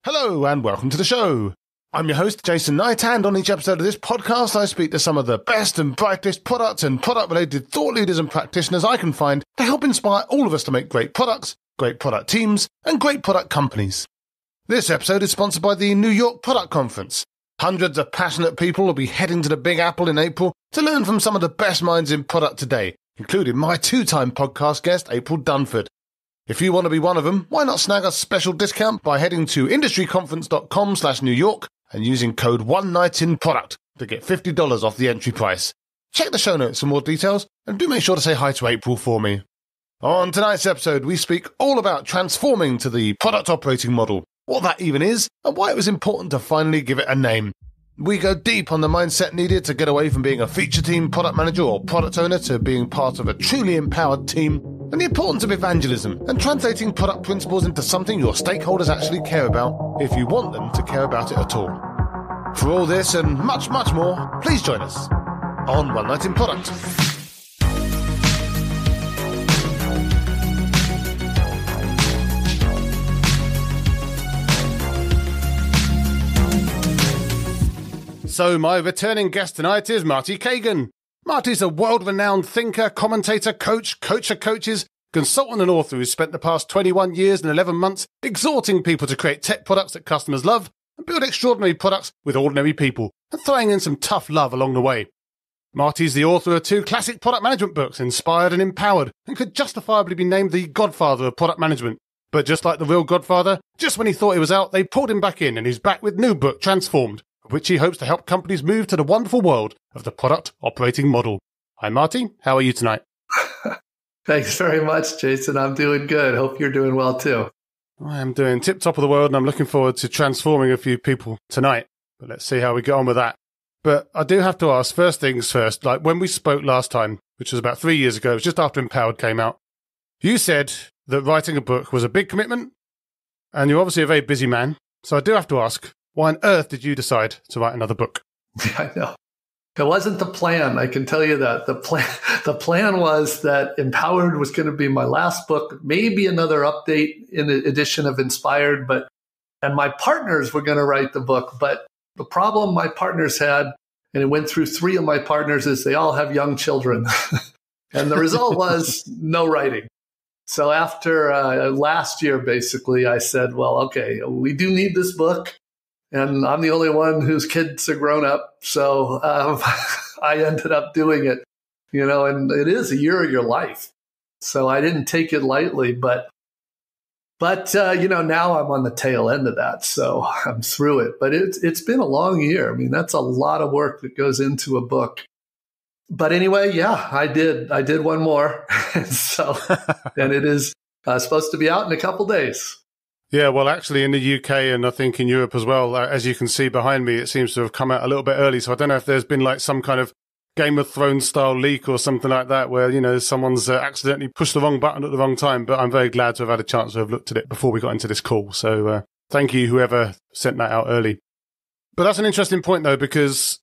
Hello and welcome to the show. I'm your host, Jason Knight, and on each episode of this podcast, I speak to some of the best and brightest product and product-related thought leaders and practitioners I can find to help inspire all of us to make great products, great product teams, and great product companies. This episode is sponsored by the New York Product Conference. Hundreds of passionate people will be heading to the Big Apple in April to learn from some of the best minds in product today, including my two-time podcast guest, April Dunford. If you want to be one of them, why not snag a special discount by heading to industryconference.com/New York and using code ONENIGHTINPRODUCT to get $50 off the entry price. Check the show notes for more details, and do make sure to say hi to April for me. On tonight's episode, we speak all about transforming to the product operating model, what that even is, and why it was important to finally give it a name. We go deep on the mindset needed to get away from being a feature team product manager or product owner to being part of a truly empowered team, and the importance of evangelism and translating product principles into something your stakeholders actually care about if you want them to care about it at all. For all this and much, much more, please join us on One Night in Product. So my returning guest tonight is Marty Cagan. Marty's a world-renowned thinker, commentator, coach of coaches, consultant and author who's spent the past 21 years and 11 months exhorting people to create tech products that customers love and build extraordinary products with ordinary people, and throwing in some tough love along the way. Marty's the author of 2 classic product management books, Inspired and Empowered, and could justifiably be named the godfather of product management. But just like the real godfather, just when he thought he was out, they pulled him back in, and he's back with new book, Transformed, which he hopes to help companies move to the wonderful world of the product operating model. Hi, Marty. How are you tonight? Thanks very much, Jason. I'm doing good. Hope you're doing well, too. I am doing tip-top of the world, and I'm looking forward to transforming a few people tonight. But let's see how we get on with that. But I do have to ask, first things first, like when we spoke last time, which was about 3 years ago, it was just after Empowered came out, you said that writing a book was a big commitment, and you're obviously a very busy man. So I do have to ask, why on earth did you decide to write another book? I know. It wasn't the plan, I can tell you that. The plan was that Empowered was going to be my last book, maybe another update in the edition of Inspired, and my partners were going to write the book. But the problem my partners had, and it went through 3 of my partners, is they all have young children. And the result was no writing. So after last year, basically, I said, well, okay, we do need this book. And I'm the only one whose kids are grown up. So I ended up doing it, and it is a year of your life. So I didn't take it lightly, but now I'm on the tail end of that. So I'm through it, but it's been a long year. I mean, that's a lot of work that goes into a book. But anyway, yeah, I did one more. And it is supposed to be out in a couple days. Yeah, well, actually in the UK and I think in Europe as well, as you can see behind me, it seems to have come out a little bit early. So I don't know if there's been like some kind of Game of Thrones style leak or something like that where, someone's accidentally pushed the wrong button at the wrong time. But I'm very glad to have had a chance to have looked at it before we got into this call. So thank you, whoever sent that out early. But that's an interesting point, though, because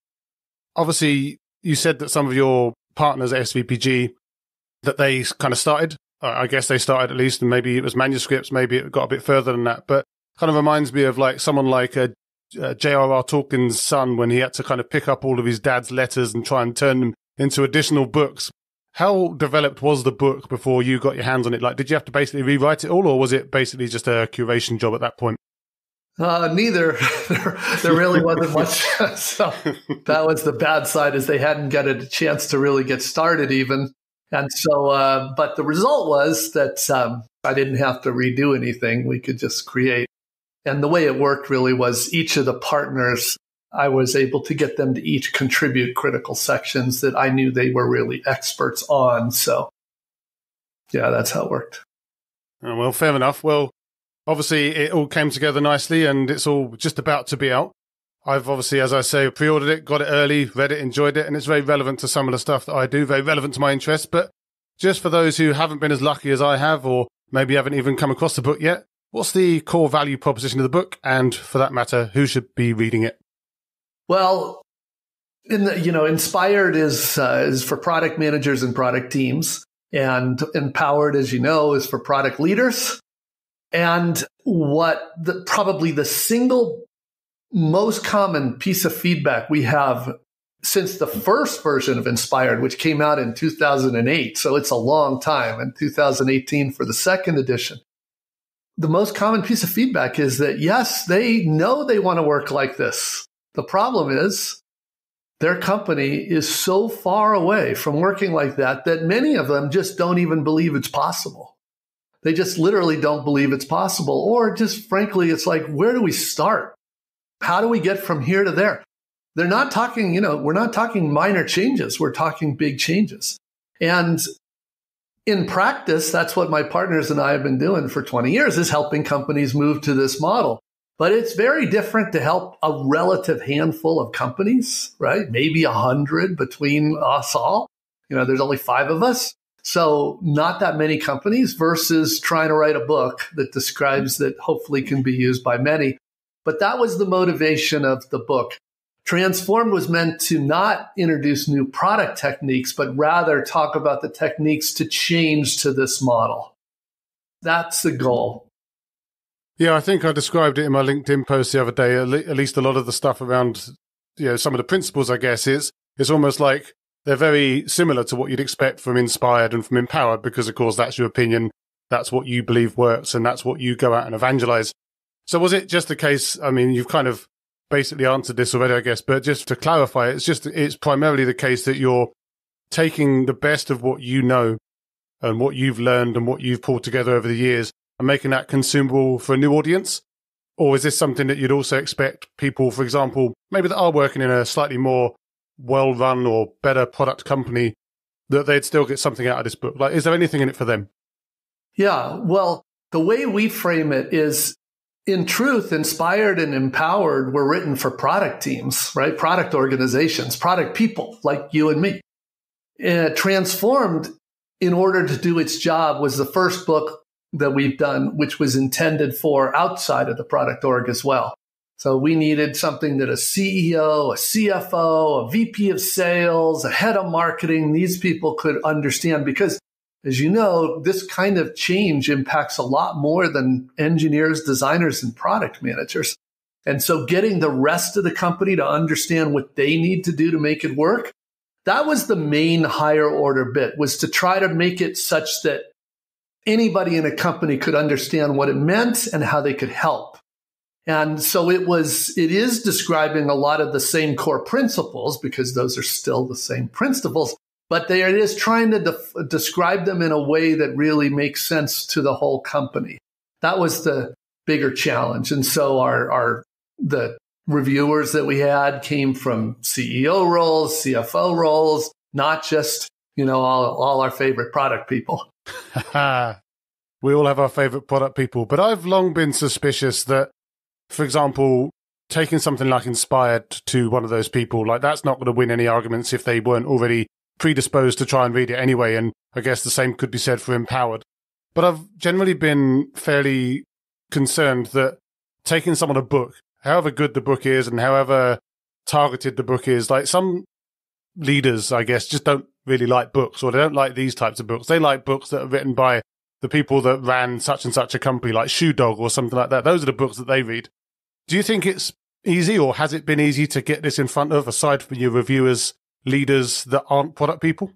obviously you said that some of your partners at SVPG, that they kind of started. I guess they started at least, and maybe it was manuscripts, maybe it got a bit further than that. But kind of reminds me of like someone like J.R.R. Tolkien's son when he had to kind of pick up all of his dad's letters and try and turn them into additional books. How developed was the book before you got your hands on it? Like, did you have to basically rewrite it all, or was it basically just a curation job at that point? Neither. There really wasn't much. So that was the bad side, is they hadn't got a chance to really get started even. And so, but the result was that I didn't have to redo anything. We could just create. And the way it worked really was each of the partners, I was able to get them to each contribute critical sections that I knew they were really experts on. So, yeah, that's how it worked. Oh, well, fair enough. Well, obviously, it all came together nicely and it's all just about to be out. I've obviously, as I say, pre-ordered it, got it early, read it, enjoyed it, and it's very relevant to some of the stuff that I do, very relevant to my interests. But just for those who haven't been as lucky as I have, or maybe haven't even come across the book yet, what's the core value proposition of the book? And for that matter, who should be reading it? Well, Inspired is for product managers and product teams, and Empowered, as you know, is for product leaders. And probably the single most common piece of feedback we have since the first version of Inspired, which came out in 2008, so it's a long time, and 2018 for the second edition. The most common piece of feedback is that, yes, they know they want to work like this. The problem is their company is so far away from working like that that many of them just don't even believe it's possible. They just literally don't believe it's possible. Or just frankly, it's like, where do we start? How do we get from here to there? They're not talking, we're not talking minor changes. We're talking big changes. And in practice, that's what my partners and I have been doing for 20 years, is helping companies move to this model. But it's very different to help a relative handful of companies, right? Maybe 100 between us all. There's only 5 of us. So not that many companies versus trying to write a book that describes that hopefully can be used by many. But that was the motivation of the book. Transformed was meant to not introduce new product techniques, but rather talk about the techniques to change to this model. That's the goal. Yeah, I think I described it in my LinkedIn post the other day. At least a lot of the stuff around, some of the principles, I guess, it's almost like they're very similar to what you'd expect from Inspired and from Empowered, because, of course, that's your opinion. That's what you believe works, and that's what you go out and evangelize. So was it just the case, you've kind of basically answered this already, I guess, but just to clarify, it's primarily the case that you're taking the best of what you know and what you've learned and what you've pulled together over the years and making that consumable for a new audience? Or is this something that you'd also expect people, for example, maybe that are working in a slightly more well-run or better product company, that they'd still get something out of this book? Like, is there anything in it for them? Yeah, well, the way we frame it is, in truth, Inspired and Empowered were written for product teams, right? Product organizations, product people like you and me. Transformed, in order to do its job, was the first book that we've done, which was intended for outside of the product org as well. So we needed something that a CEO, a CFO, a VP of sales, a head of marketing, these people could understand, because as you know, this kind of change impacts a lot more than engineers, designers, and product managers. And so getting the rest of the company to understand what they need to do to make it work, that was the main higher order bit, was to try to make it such that anybody in a company could understand what it meant and how they could help. And so it is describing a lot of the same core principles, because those are still the same principles, but it is trying to describe them in a way that really makes sense to the whole company. That was the bigger challenge. And so the reviewers that we had came from CEO roles, CFO roles, not just, all our favorite product people. We all have our favorite product people, but I've long been suspicious that, for example, taking something like Inspired to one of those people, like, that's not going to win any arguments if they weren't already predisposed to try and read it anyway. And I guess the same could be said for Empowered. But I've generally been fairly concerned that taking someone a book, however good the book is and however targeted the book is, like, some leaders, I guess, just don't really like books, or they don't like these types of books. They like books that are written by the people that ran such and such a company, like Shoe Dog or something like that. Those are the books that they read. Do you think it's easy, or has it been easy to get this in front of, aside from your reviewers, leaders that aren't product people?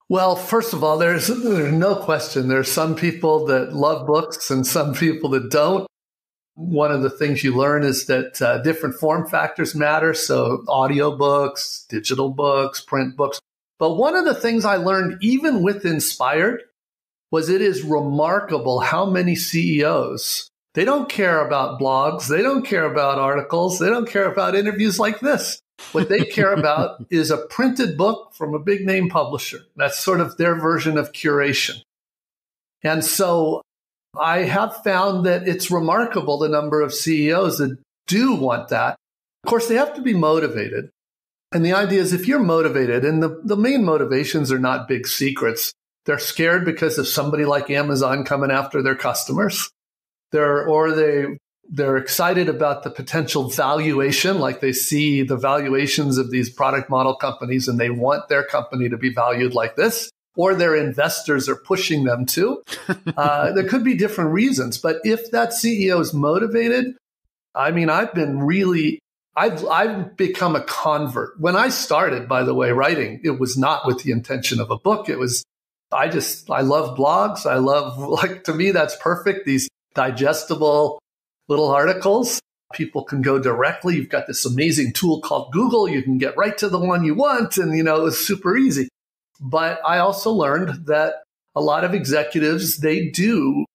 Well, first of all, there's no question. There's some people that love books and some people that don't. One of the things you learn is that different form factors matter. So audiobooks, digital books, print books. But one of the things I learned, even with Inspired, was it is remarkable how many CEOs, they don't care about blogs, they don't care about articles, they don't care about interviews like this. What they care about is a printed book from a big name publisher. That's sort of their version of curation. And so I have found that it's remarkable the number of CEOs that do want that. Of course, they have to be motivated. And the idea is, if you're motivated, and the main motivations are not big secrets, they're scared because of somebody like Amazon coming after their customers. They're excited about the potential valuation, like they see the valuations of these product model companies and they want their company to be valued like this. or their investors are pushing them to. There could be different reasons. But if that CEO is motivated, I mean, I've become a convert. When I started, by the way, writing, it was not with the intention of a book. It was, I love blogs. I love, to me, that's perfect. These digestible little articles. People can go directly. You've got this amazing tool called Google. You can get right to the one you want. And, it was super easy. But I also learned that a lot of executives, they view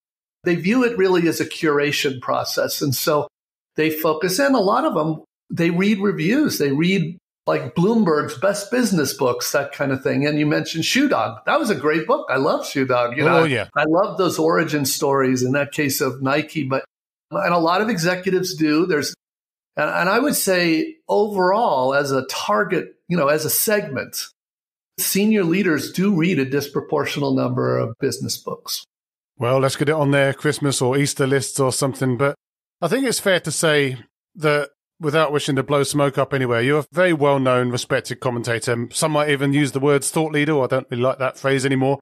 it really as a curation process. And so they focus in. A lot of them, they read reviews. They read like Bloomberg's best business books, that kind of thing. And you mentioned Shoe Dog. That was a great book. I love Shoe Dog. Yeah. I love those origin stories in that case of Nike. And a lot of executives do. And I would say overall, as a target, as a segment, senior leaders do read a disproportional number of business books. Well, let's get it on their Christmas or Easter lists or something. But I think it's fair to say that, without wishing to blow smoke up anywhere, you're a very well-known, respected commentator. Some might even use the words thought leader. I don't really like that phrase anymore.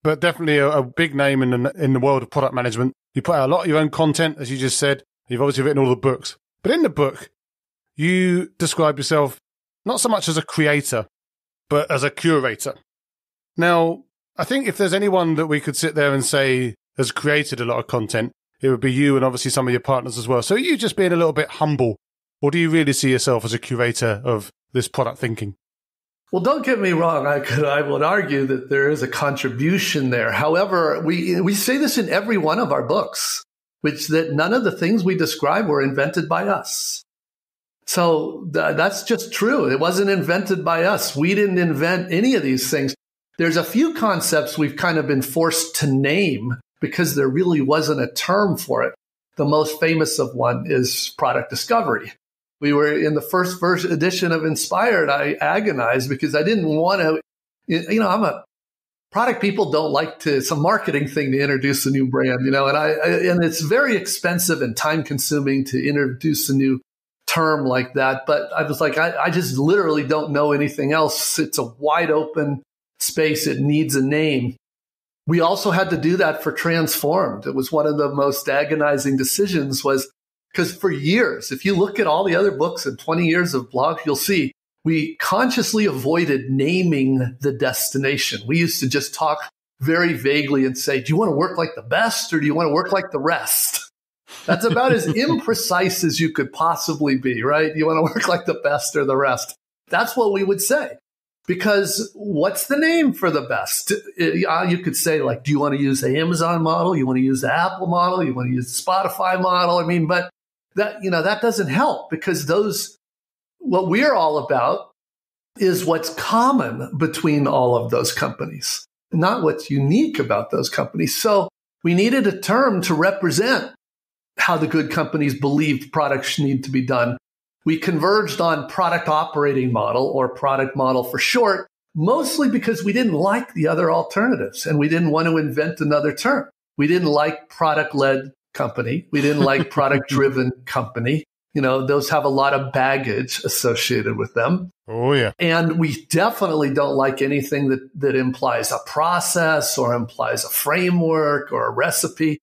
But definitely a big name in the world of product management. You put out a lot of your own content, as you just said. You've obviously written all the books. But in the book, you describe yourself not so much as a creator, but as a curator. Now, I think if there's anyone that we could sit there and say has created a lot of content, it would be you and obviously some of your partners as well. So are you just being a little bit humble? Or do you really see yourself as a curator of this product thinking? Well, don't get me wrong. I would argue that there is a contribution there. However, we say this in every one of our books, which that none of the things we describe were invented by us. So that's just true. It wasn't invented by us. We didn't invent any of these things. There's a few concepts we've kind of been forced to name because there really wasn't a term for it. The most famous of one is product discovery. We were in the first edition of Inspired. I agonized because I didn't want to, product people don't like to, it's a marketing thing to introduce a new brand, and it's very expensive and time consuming to introduce a new term like that. But I was like, I just literally don't know anything else. It's a wide open space. It needs a name. We also had to do that for Transformed. It was one of the most agonizing decisions because for years, if you look at all the other books and 20 years of blogs, you'll see we consciously avoided naming the destination. We used to just talk very vaguely and say, do you want to work like the best or do you want to work like the rest? That's about as imprecise as you could possibly be, right? You want to work like the best or the rest. That's what we would say. Because what's the name for the best? You could say, do you want to use the Amazon model? You want to use the Apple model? You want to use the Spotify model? But that doesn't help because what we're all about is what's common between all of those companies, not what's unique about those companies. So we needed a term to represent how the good companies believed products need to be done. We converged on product operating model, or product model for short, mostly because we didn't like the other alternatives and we didn't want to invent another term. We didn't like product-led company. We didn't like product-driven company. Those have a lot of baggage associated with them. Oh, yeah. And we definitely don't like anything that implies a process or implies a framework or a recipe.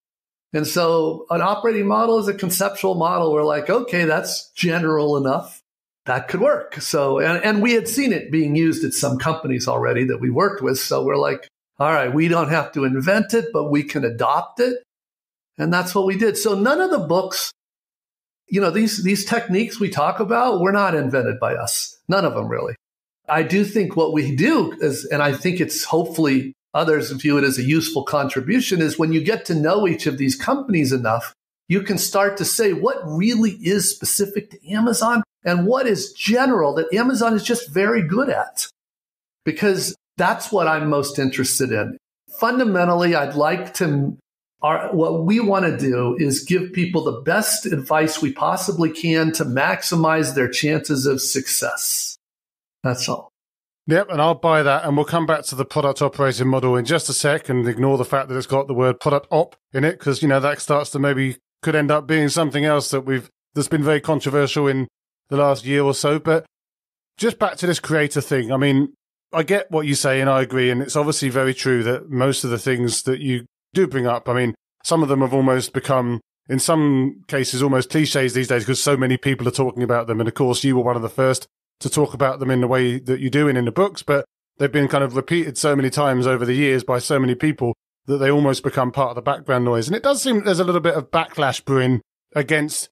And so an operating model is a conceptual model. We're like, okay, that's general enough. That could work. So, and we had seen it being used at some companies already that we worked with. So we're like, all right, we don't have to invent it, but we can adopt it. And that's what we did. So none of the books, these techniques we talk about were not invented by us. None of them really. I do think what we do is, and I think it's hopefully others view it as a useful contribution, is when you get to know each of these companies enough, you can start to say what really is specific to Amazon and what is general that Amazon is just very good at. Because that's what I'm most interested in. Fundamentally, what we want to do is give people the best advice we possibly can to maximize their chances of success. That's all. Yep, and I'll buy that, and we'll come back to the product operating model in just a sec and ignore the fact that it's got the word product op in it, because, that starts to could end up being something else that's been very controversial in the last year or so. But just back to this creator thing. I get what you say and I agree. And it's obviously very true that most of the things that you do bring up, I mean, some of them have almost become, in some cases, almost cliches these days because so many people are talking about them. And of course, you were one of the first to talk about them in the way that you do and in the books, but they've been kind of repeated so many times over the years by so many people that they almost become part of the background noise. And it does seem that there's a little bit of backlash brewing against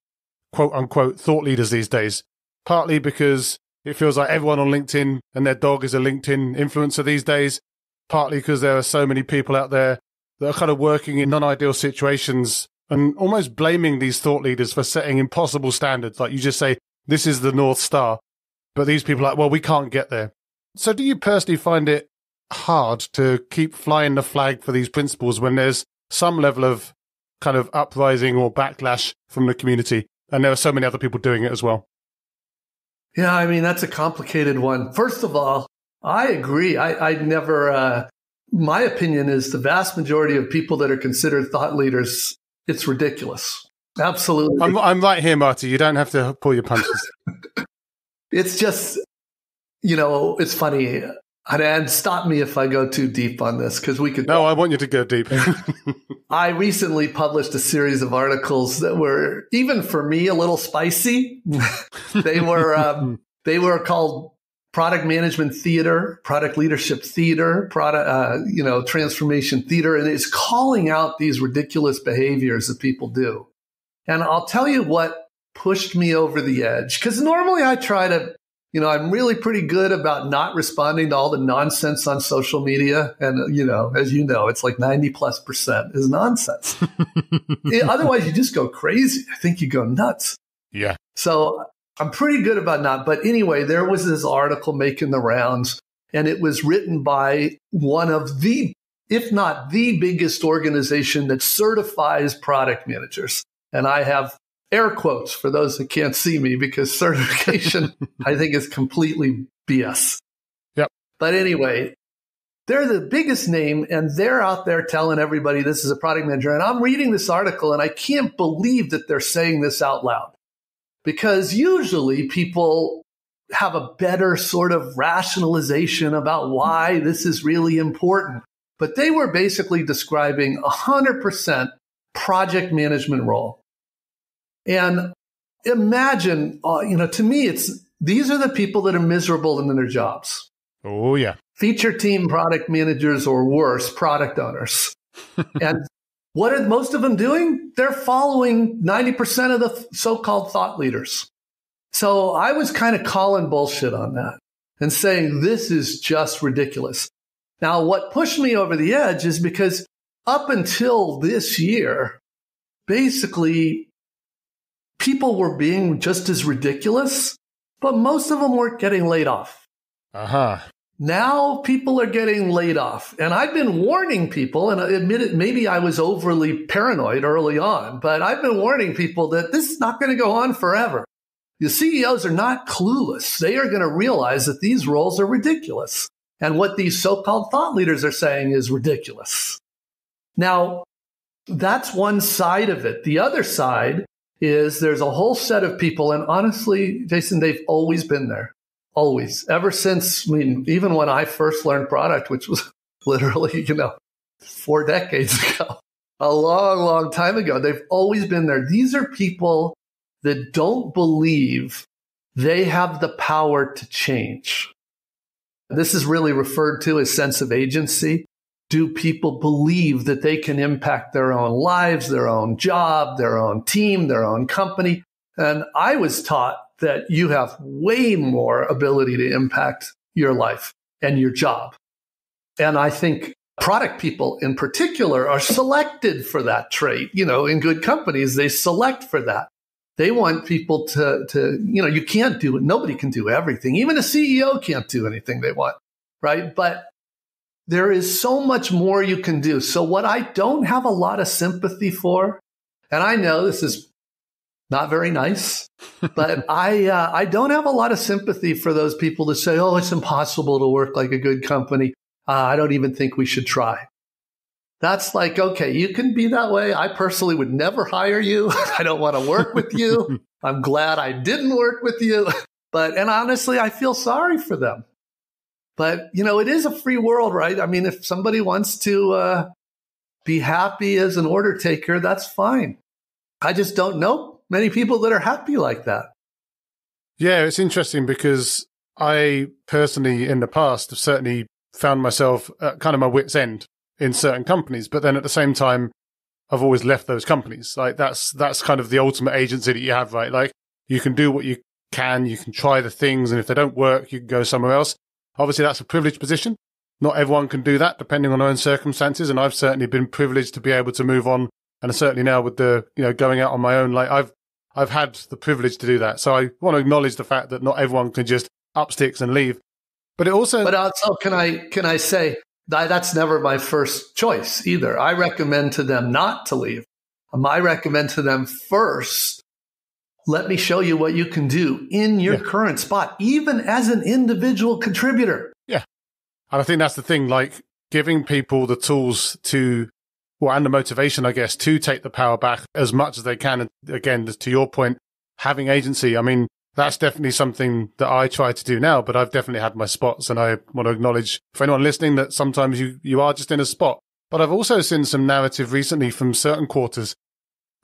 quote unquote thought leaders these days, partly because it feels like everyone on LinkedIn and their dog is a LinkedIn influencer these days, partly because there are so many people out there that are kind of working in non-ideal situations and almost blaming these thought leaders for setting impossible standards. Like you just say, this is the North Star, but these people are like, well, we can't get there. So do you personally find it hard to keep flying the flag for these principles when there's some level of kind of uprising or backlash from the community and there are so many other people doing it as well? Yeah, I mean, that's a complicated one. First of all, I agree. I never, my opinion is the vast majority of people that are considered thought leaders, it's ridiculous. Absolutely. I'm right here, Marty. You don't have to pull your punches. It's just, it's funny. And stop me if I go too deep on this because we could. No, I want you to go deep. I recently published a series of articles that were, even for me, a little spicy. They were called Product Management Theater, Product Leadership Theater, Transformation Theater, and it's calling out these ridiculous behaviors that people do. And I'll tell you what pushed me over the edge, because normally I try to. I'm really pretty good about not responding to all the nonsense on social media. And, as you know, it's like 90+% is nonsense. Otherwise, you just go crazy. I think you go nuts. Yeah. So I'm pretty good about not. But anyway, there was this article making the rounds, and it was written by one of the, if not the biggest organization that certifies product managers. And I have air quotes for those that can't see me because certification, I think, is completely BS. Yep. But anyway, they're the biggest name and they're out there telling everybody this is a product manager. And I'm reading this article and I can't believe that they're saying this out loud, because usually people have a better sort of rationalization about why this is really important. But they were basically describing 100% project management role. And imagine, to me, these are the people that are miserable in their jobs. Oh, yeah. Feature team product managers or worse, product owners. And what are most of them doing? They're following 90% of the so-called thought leaders. So I was kind of calling bullshit on that and saying, this is just ridiculous. Now, what pushed me over the edge is because up until this year, basically, people were being just as ridiculous, but most of them weren't getting laid off. Uh-huh. Now people are getting laid off. And I've been warning people, and I admit it, maybe I was overly paranoid early on, but I've been warning people that this is not going to go on forever. The CEOs are not clueless. They are going to realize that these roles are ridiculous. And what these so-called thought leaders are saying is ridiculous. Now, that's one side of it. The other side is there's a whole set of people, and honestly, Jason, they've always been there. Always. Ever since, even when I first learned product, which was literally, 4 decades ago, a long, long time ago, they've always been there. These are people that don't believe they have the power to change. This is really referred to as sense of agency. Do people believe that they can impact their own lives, their own job, their own team, their own company? And I was taught that you have way more ability to impact your life and your job. And I think product people in particular are selected for that trait. In good companies, they select for that. They want people to you can't do it. Nobody can do everything. Even a CEO can't do anything they want, right? But there is so much more you can do. So what I don't have a lot of sympathy for, and I know this is not very nice, but I don't have a lot of sympathy for those people that say, oh, it's impossible to work like a good company. I don't even think we should try. That's like, okay, you can be that way. I personally would never hire you. I don't want to work with you. I'm glad I didn't work with you. And honestly, I feel sorry for them. But, it is a free world, right? I mean, if somebody wants to be happy as an order taker, that's fine. I just don't know many people that are happy like that. Yeah, it's interesting because I personally, in the past, have certainly found myself at kind of my wit's end in certain companies. But then at the same time, I've always left those companies. Like that's kind of the ultimate agency that you have, right? Like you can do what you can try the things, and if they don't work, you can go somewhere else. Obviously, that's a privileged position. Not everyone can do that, depending on their own circumstances. And I've certainly been privileged to be able to move on, and certainly now with the going out on my own, like I've had the privilege to do that. So I want to acknowledge the fact that not everyone can just up sticks and leave. But also can I say that's never my first choice either. I recommend to them not to leave. I recommend to them first, let me show you what you can do in your current spot, even as an individual contributor. Yeah. And I think that's the thing, like giving people the tools and the motivation, I guess, to take the power back as much as they can. And again, to your point, having agency, I mean, that's definitely something that I try to do now, but I've definitely had my spots. And I want to acknowledge for anyone listening that sometimes you are just in a spot. But I've also seen some narrative recently from certain quarters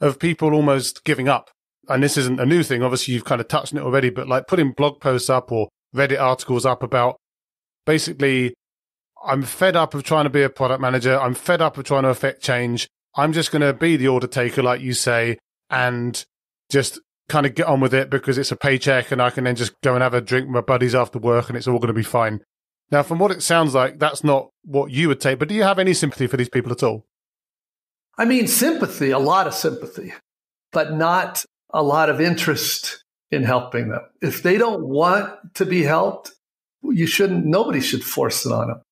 of people almost giving up. And this isn't a new thing. Obviously, you've kind of touched on it already, but like putting blog posts up or Reddit articles up about basically, I'm fed up of trying to be a product manager. I'm fed up of trying to affect change. I'm just going to be the order taker, like you say, and just kind of get on with it because it's a paycheck and I can then just go and have a drink with my buddies after work and it's all going to be fine. Now, from what it sounds like, that's not what you would take, but do you have any sympathy for these people at all? I mean, sympathy, a lot of sympathy, but not a lot of interest in helping them. If they don't want to be helped, nobody should force it on them.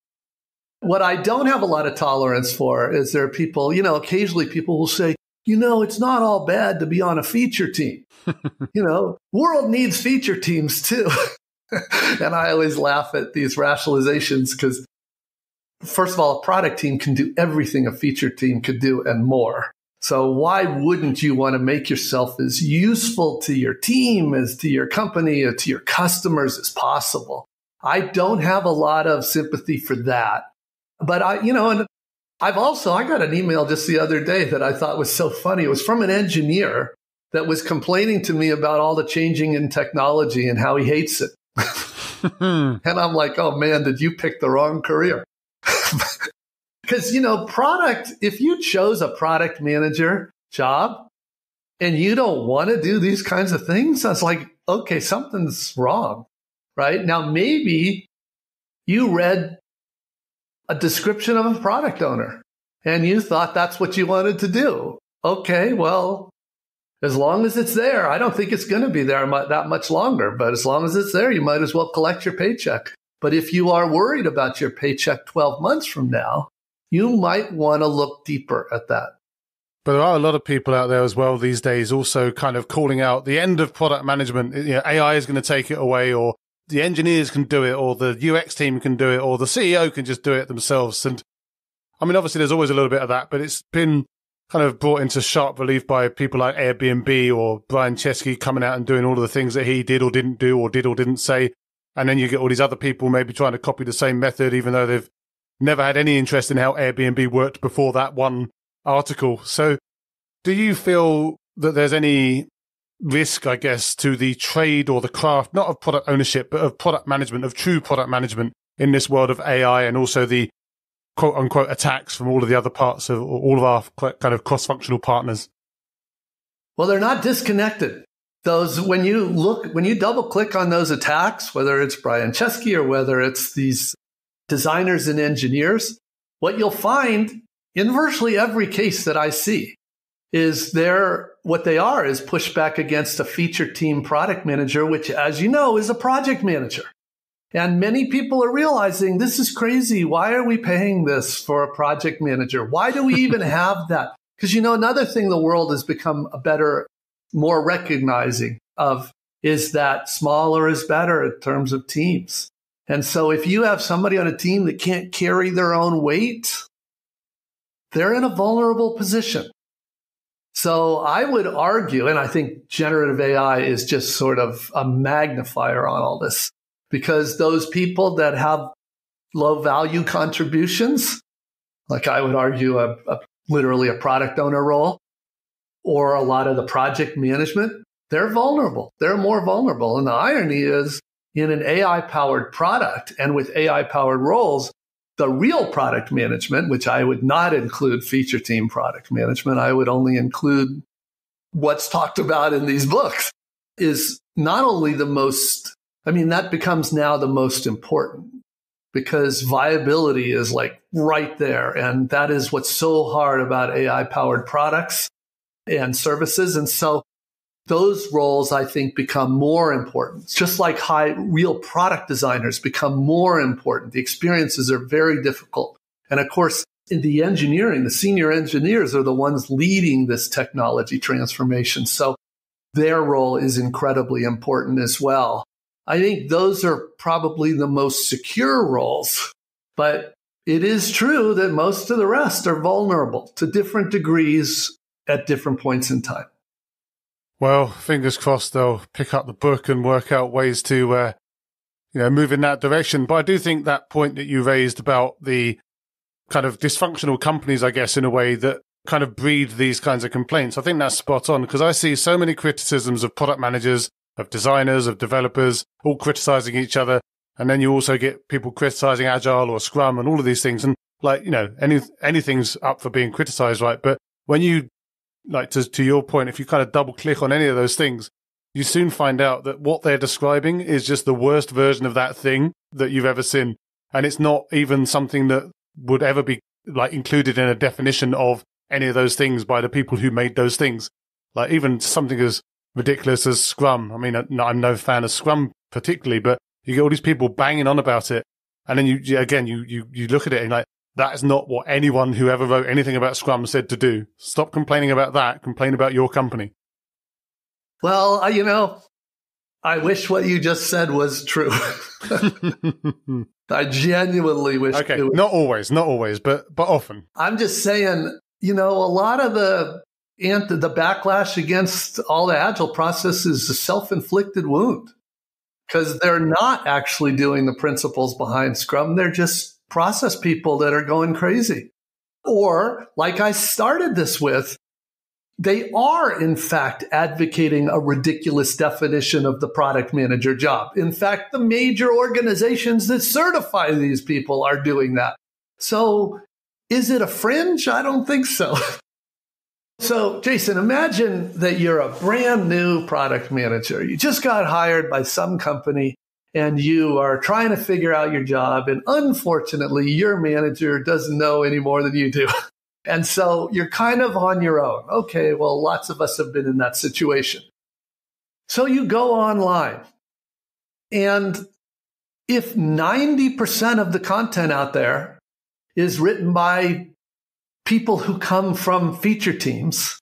What I don't have a lot of tolerance for is there are people, occasionally people will say, it's not all bad to be on a feature team. World needs feature teams too. And I always laugh at these rationalizations because, first of all, a product team can do everything a feature team could do and more. So why wouldn't you want to make yourself as useful to your team, as to your company, or to your customers as possible? I don't have a lot of sympathy for that. But I got an email just the other day that I thought was so funny. It was from an engineer that was complaining to me about all the changing in technology and how he hates it. And I'm like, oh man, did you pick the wrong career? Because, if you chose a product manager job and you don't want to do these kinds of things, I was like, okay, something's wrong, right? Now, maybe you read a description of a product owner and you thought that's what you wanted to do. Okay, well, as long as it's there, I don't think it's going to be there that much longer, but as long as it's there, you might as well collect your paycheck. But if you are worried about your paycheck 12 months from now, you might want to look deeper at that. But there are a lot of people out there as well these days also kind of calling out the end of product management. AI is going to take it away, or the engineers can do it, or the UX team can do it, or the CEO can just do it themselves. And I mean, obviously there's always a little bit of that, but it's been kind of brought into sharp relief by people like Airbnb or Brian Chesky coming out and doing all of the things that he did or didn't do or did or didn't say. And then you get all these other people maybe trying to copy the same method, even though they've never had any interest in how Airbnb worked before that one article. So do you feel that there's any risk, I guess, to the trade or the craft, not of product ownership, but of product management, of true product management in this world of AI, and also the quote unquote attacks from all of the other parts of all of our kind of cross-functional partners? Well, they're not disconnected. When you double click on those attacks, whether it's Brian Chesky or whether it's these designers and engineers, what you'll find in virtually every case that I see is what they are is pushback against a feature team product manager, which, as you know, is a project manager. And many people are realizing this is crazy. Why are we paying this for a project manager? Why do we even have that? Because, another thing the world has become more recognizing of is that smaller is better in terms of teams. And so if you have somebody on a team that can't carry their own weight, they're in a vulnerable position. So I would argue, and I think generative AI is just sort of a magnifier on all this, because those people that have low value contributions, like I would argue literally a product owner role, or a lot of the project management, they're vulnerable. They're more vulnerable. And the irony is, in an AI-powered product and with AI-powered roles, the real product management, which I would not include feature team product management, I would only include what's talked about in these books, is not only the most, that becomes now the most important, because viability is like right there. And that is what's so hard about AI-powered products and services. And so those roles, I think, become more important. It's just like real product designers become more important. The experiences are very difficult. And of course, in the engineering, the senior engineers are the ones leading this technology transformation. So their role is incredibly important as well. I think those are probably the most secure roles. But it is true that most of the rest are vulnerable to different degrees at different points in time. Well, fingers crossed they'll pick up the book and work out ways to, move in that direction. But I do think that point that you raised about the kind of dysfunctional companies, I guess, in a way that kind of breed these kinds of complaints, I think that's spot on, because I see so many criticisms of product managers, of designers, of developers, all criticizing each other. And then you also get people criticizing Agile or Scrum and all of these things. And anything's up for being criticized, right? But when you, to your point, if you kind of double click on any of those things, you soon find out that what they're describing is just the worst version of that thing that you've ever seen. And it's not even something that would ever be included in a definition of any of those things by the people who made those things. Like even something as ridiculous as Scrum. I'm no fan of Scrum particularly, but you get all these people banging on about it. And then you look at it and that is not what anyone who ever wrote anything about Scrum said to do. Stop complaining about that. Complain about your company. Well, I wish what you just said was true. I genuinely wish. Okay, it was. Not always, but often. I'm just saying, a lot of the backlash against all the Agile process is a self-inflicted wound, because they're not actually doing the principles behind Scrum. They're just process people that are going crazy. Or, like I started this with, they are, in fact, advocating a ridiculous definition of the product manager job. In fact, the major organizations that certify these people are doing that. So is it a fringe? I don't think so. So, Jason, imagine that you're a brand new product manager. You just got hired by some company and you are trying to figure out your job. And unfortunately, your manager doesn't know any more than you do. And so you're kind of on your own. Okay, well, lots of us have been in that situation. So you go online. And if 90% of the content out there is written by people who come from feature teams,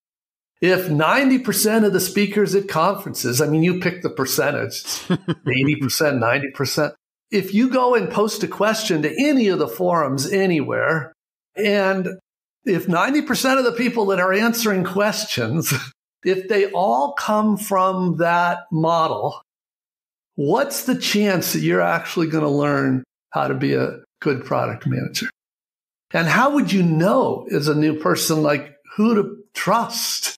if 90% of the speakers at conferences, you pick the percentage, 80%, 90%. If you go and post a question to any of the forums anywhere, and if 90% of the people that are answering questions, if they all come from that model, what's the chance that you're actually going to learn how to be a good product manager? And how would you know as a new person, who to trust?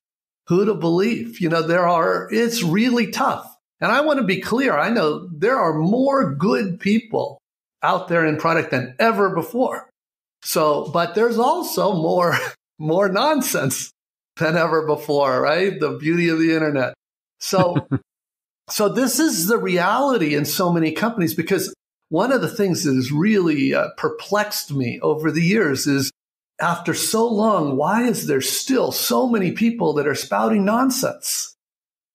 Who to believe? It's really tough. And I want to be clear. I know there are more good people out there in product than ever before. But there's also more nonsense than ever before, right? The beauty of the internet. So this is the reality in so many companies, because one of the things that has really perplexed me over the years is, after so long, why is there still so many people that are spouting nonsense?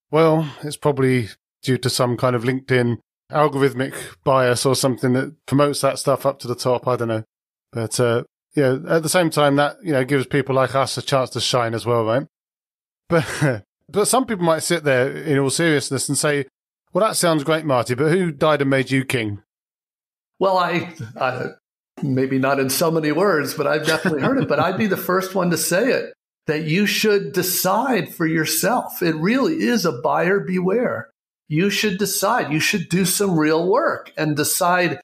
Well, it's probably due to some kind of LinkedIn algorithmic bias or something that promotes that stuff up to the top. I don't know. But, at the same time, that, gives people like us a chance to shine as well, right? But some people might sit there in all seriousness and say, well, that sounds great, Marty, but who died and made you king? Well, I maybe not in so many words, but I've definitely heard it. But I'd be the first one to say it, that you should decide for yourself. It really is a buyer beware. You should decide. You should do some real work and decide,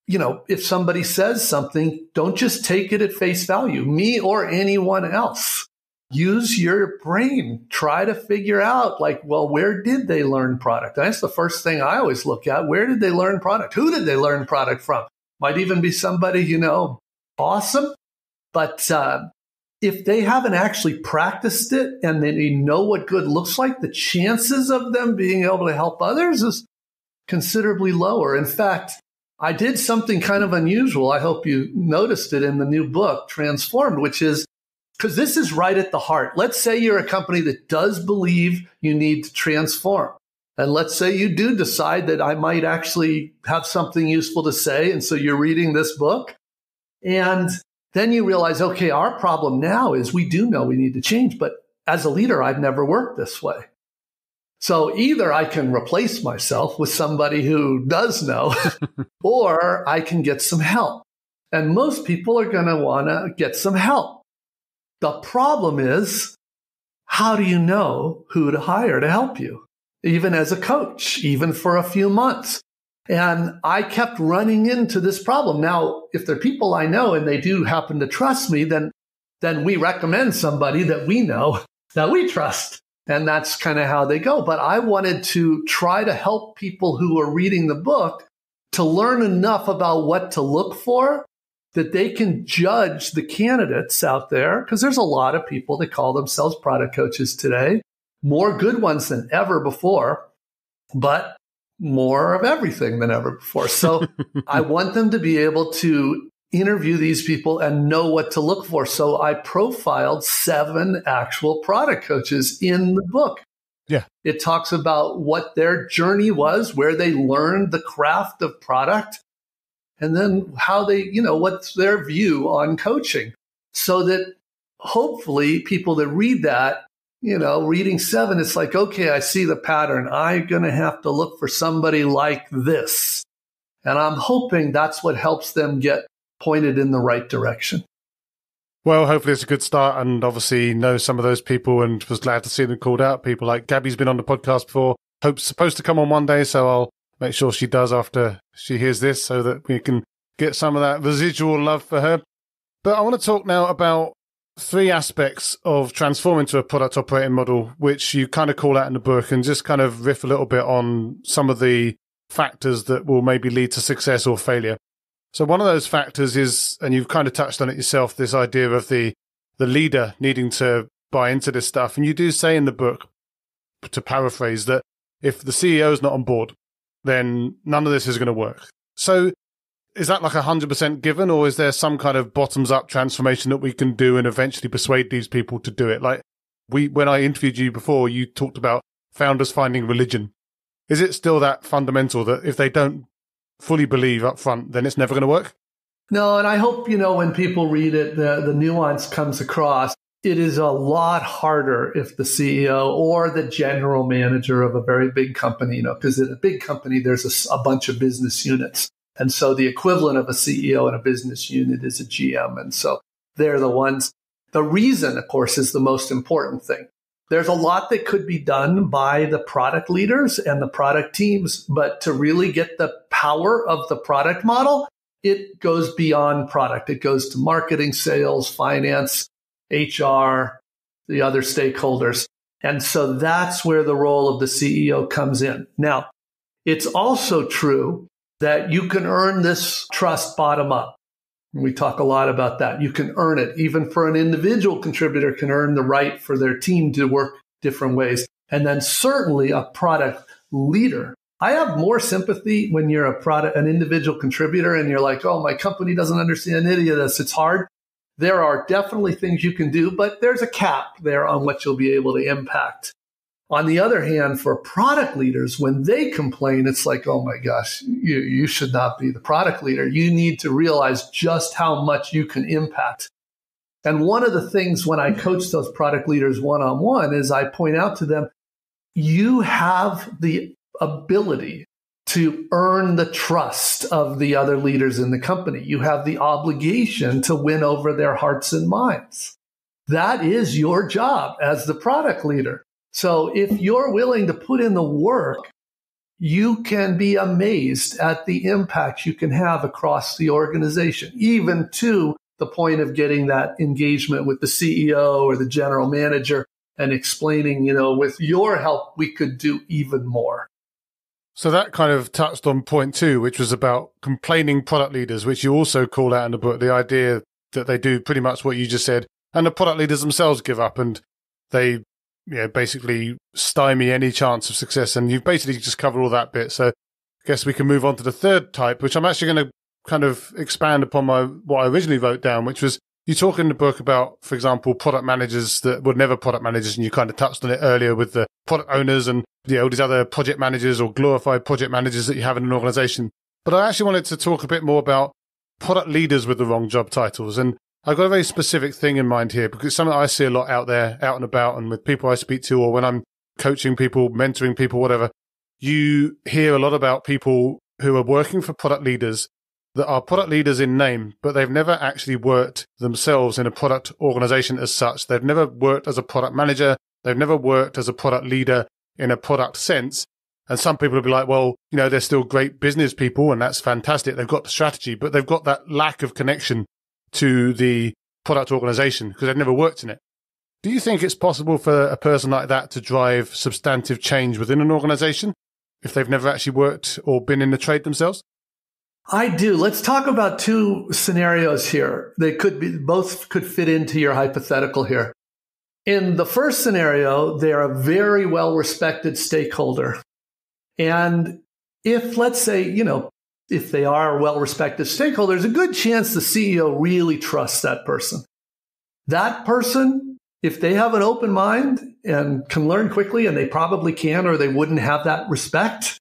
if somebody says something, don't just take it at face value, me or anyone else. Use your brain. Try to figure out, where did they learn product? That's the first thing I always look at. Where did they learn product? Who did they learn product from? Might even be somebody, awesome. But if they haven't actually practiced it and they know what good looks like, the chances of them being able to help others is considerably lower. In fact, I did something kind of unusual. I hope you noticed it in the new book, Transformed, which is, because this is right at the heart. Let's say you're a company that does believe you need to transform. And let's say you do decide that I might actually have something useful to say. And so you're reading this book. And then you realize, okay, our problem now is we do know we need to change. But as a leader, I've never worked this way. So either I can replace myself with somebody who does know, or I can get some help. And most people are going to want to get some help. The problem is, how do you know who to hire to help you? Even as a coach, even for a few months. And I kept running into this problem. Now, if they're people I know and they do happen to trust me, then we recommend somebody that we know that we trust. And that's kind of how they go. But I wanted to try to help people who are reading the book to learn enough about what to look for that they can judge the candidates out there, because there's a lot of people that call themselves product coaches today, more good ones than ever before, but more of everything than ever before. So I want them to be able to interview these people and know what to look for. So I profiled 7 actual product coaches in the book. Yeah. It talks about what their journey was, where they learned the craft of product, and then how they, what's their view on coaching, so that hopefully people that read that, reading 7, it's like, okay, I see the pattern. I'm going to have to look for somebody like this. And I'm hoping that's what helps them get pointed in the right direction. Well, hopefully it's a good start, and obviously know some of those people and was glad to see them called out. People like Gabby's been on the podcast before. Hope's supposed to come on one day, so I'll make sure she does after she hears this so that we can get some of that residual love for her. But I want to talk now about 3 aspects of transforming to a product operating model, which you kind of call out in the book, and just kind of riff a little bit on some of the factors that will maybe lead to success or failure. So one of those factors is, and you've kind of touched on it yourself, this idea of the leader needing to buy into this stuff. And you do say in the book, to paraphrase, that if the CEO is not on board, then none of this is going to work. So is that like 100% given, or is there some kind of bottoms-up transformation that we can do and eventually persuade these people to do it? Like when I interviewed you before, you talked about founders finding religion. Is it still that fundamental that if they don't fully believe up front, then it's never going to work? No, and I hope, when people read it, the nuance comes across. It is a lot harder if the CEO or the general manager of a very big company, because in a big company, there's a bunch of business units. And so the equivalent of a CEO in a business unit is a GM. And so they're the ones. The reason, of course, is the most important thing. There's a lot that could be done by the product leaders and the product teams, but to really get the power of the product model, it goes beyond product. It goes to marketing, sales, finance, HR, the other stakeholders. And so that's where the role of the CEO comes in. Now, it's also true that you can earn this trust bottom up. We talk a lot about that. You can earn it. Even for an individual contributor can earn the right for their team to work different ways. And then certainly a product leader. I have more sympathy when you're an individual contributor and you're like, oh, my company doesn't understand any of this. It's hard. There are definitely things you can do, but there's a cap there on what you'll be able to impact. On the other hand, for product leaders, when they complain, it's like, oh my gosh, you should not be the product leader. You need to realize just how much you can impact. And one of the things when I coach those product leaders one-on-one is I point out to them, you have the ability to earn the trust of the other leaders in the company. You have the obligation to win over their hearts and minds. That is your job as the product leader. So if you're willing to put in the work you can be amazed at the impact you can have across the organization, even to the point of getting that engagement with the CEO or the general manager and explaining, with your help, we could do even more. So that kind of touched on point 2, which was about complaining product leaders, which you also call out in the book, the idea that they do pretty much what you just said, and the product leaders themselves give up and they basically stymie any chance of success. And you've basically just covered all that bit. So I guess we can move on to the third type, which I'm actually going to kind of expand upon what I originally wrote down, which was you talk in the book about, for example, product managers that were never product managers, and you kind of touched on it earlier with the product owners and these other project managers or glorified project managers that you have in an organization. But I actually wanted to talk a bit more about product leaders with the wrong job titles. And I've got a very specific thing in mind here because it's something I see a lot out there, out and about, and with people I speak to, or when I'm coaching people, mentoring people, whatever. You hear a lot about people who are working for product leaders that are product leaders in name, but they've never actually worked themselves in a product organization as such. They've never worked as a product manager. They've never worked as a product leader in a product sense. And some people will be like, well, they're still great business people and that's fantastic. They've got the strategy, but they've got that lack of connection to the product organization because they've never worked in it. Do you think it's possible for a person like that to drive substantive change within an organization if they've never actually worked or been in the trade themselves? I do. Let's talk about 2 scenarios here. Both could fit into your hypothetical here. In the first scenario, they're a very well-respected stakeholder. And if, let's say, if they are a well-respected stakeholder, there's a good chance the CEO really trusts that person. That person, if they have an open mind and can learn quickly, and they probably can, or they wouldn't have that respect,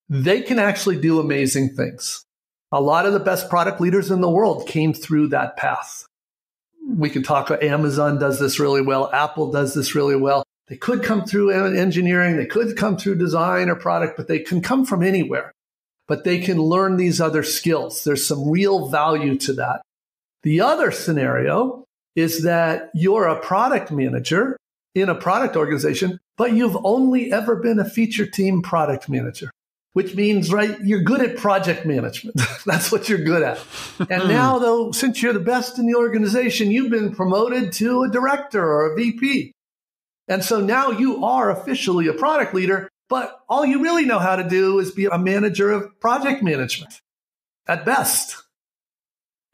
they can actually do amazing things. A lot of the best product leaders in the world came through that path. We can talk about Amazon does this really well. Apple does this really well. They could come through engineering. They could come through design or product, but they can come from anywhere. But they can learn these other skills. There's some real value to that. The other scenario is that you're a product manager in a product organization, but you've only ever been a feature team product manager. Which means, right, you're good at project management. That's what you're good at. And now, though, since you're the best in the organization, you've been promoted to a director or a VP. And so now you are officially a product leader, but all you really know how to do is be a manager of project management at best.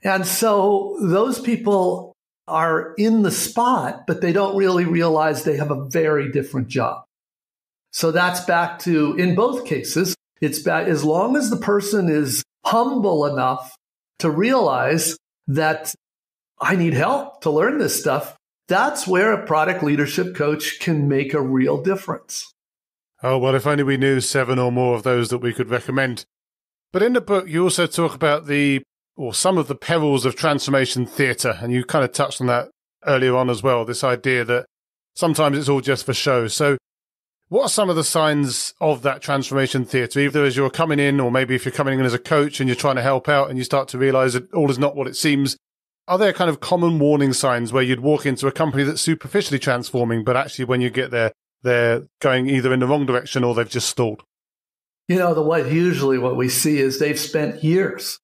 And so those people are in the spot, but they don't really realize they have a very different job. So that's back to, in both cases, it's back, as long as the person is humble enough to realize that I need help to learn this stuff, that's where a product leadership coach can make a real difference. Oh, well, if only we knew 7 or more of those that we could recommend. But in the book, you also talk about some of the perils of transformation theatre, and you kind of touched on that earlier on as well, this idea that sometimes it's all just for show. So what are some of the signs of that transformation theatre, either as you're coming in or maybe if you're coming in as a coach and you're trying to help out and you start to realise that all is not what it seems? Are there kind of common warning signs where you'd walk into a company that's superficially transforming, but actually when you get there, they're going either in the wrong direction or they've just stalled? Usually what we see is they've spent years,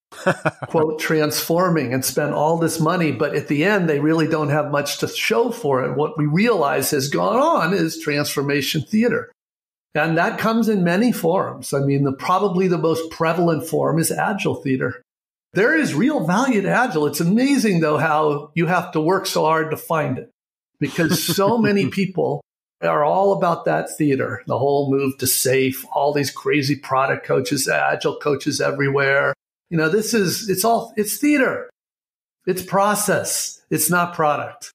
quote, transforming and spent all this money, but at the end, they really don't have much to show for it. What we realize has gone on is transformation theater. And that comes in many forms. I mean, probably the most prevalent form is Agile theater. There is real value to Agile. It's amazing, though, how you have to work so hard to find it because so many people are all about that theater, the whole move to safe, all these crazy product coaches, Agile coaches everywhere. It's theater. It's process. It's not product.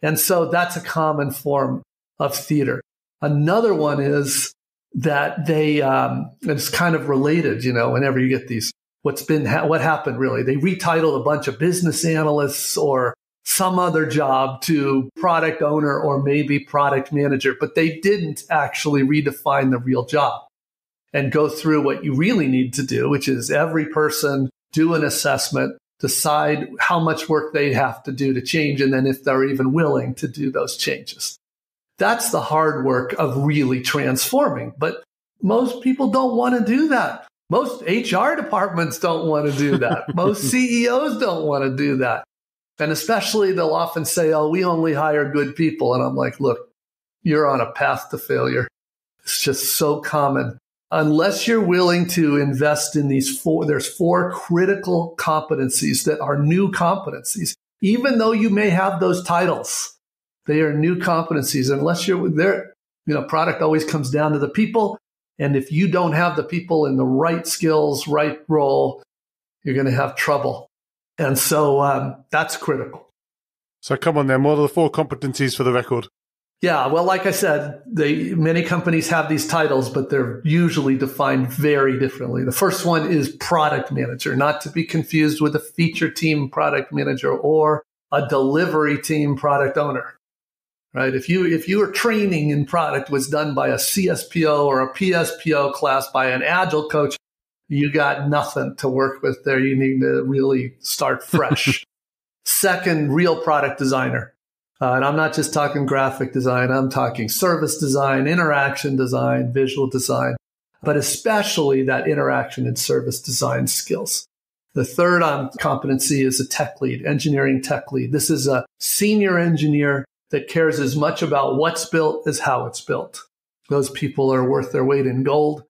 And so that's a common form of theater. Another one is that it's kind of related, whenever you get these, what happened really, they retitled a bunch of business analysts or some other job to product owner or maybe product manager, but they didn't actually redefine the real job and go through what you really need to do, which is every person do an assessment, decide how much work they have to do to change, and then if they're even willing to do those changes. That's the hard work of really transforming. But Most people don't want to do that. Most HR departments don't want to do that. Most CEOs don't want to do that. And especially they'll often say, oh, we only hire good people. And I'm like, look, you're on a path to failure. It's just so common. Unless you're willing to invest in there's 4 critical competencies that are new competencies. Even though you may have those titles, they are new competencies. Unless you're there, product always comes down to the people. And if you don't have the people in the right skills, right role, you're going to have trouble. And so that's critical. So come on then, what are the 4 competencies for the record? Yeah, well, like I said, many companies have these titles, but they're usually defined very differently. The first one is product manager, not to be confused with a feature team product manager or a delivery team product owner. Right? If your training in product was done by a CSPO or a PSPO class by an Agile coach, you got nothing to work with there. You need to really start fresh. Second, real product designer. And I'm not just talking graphic design. I'm talking service design, interaction design, visual design, but especially that interaction and service design skills. The third competency is a tech lead, engineering tech lead. This is a senior engineer that cares as much about what's built as how it's built. Those people are worth their weight in gold.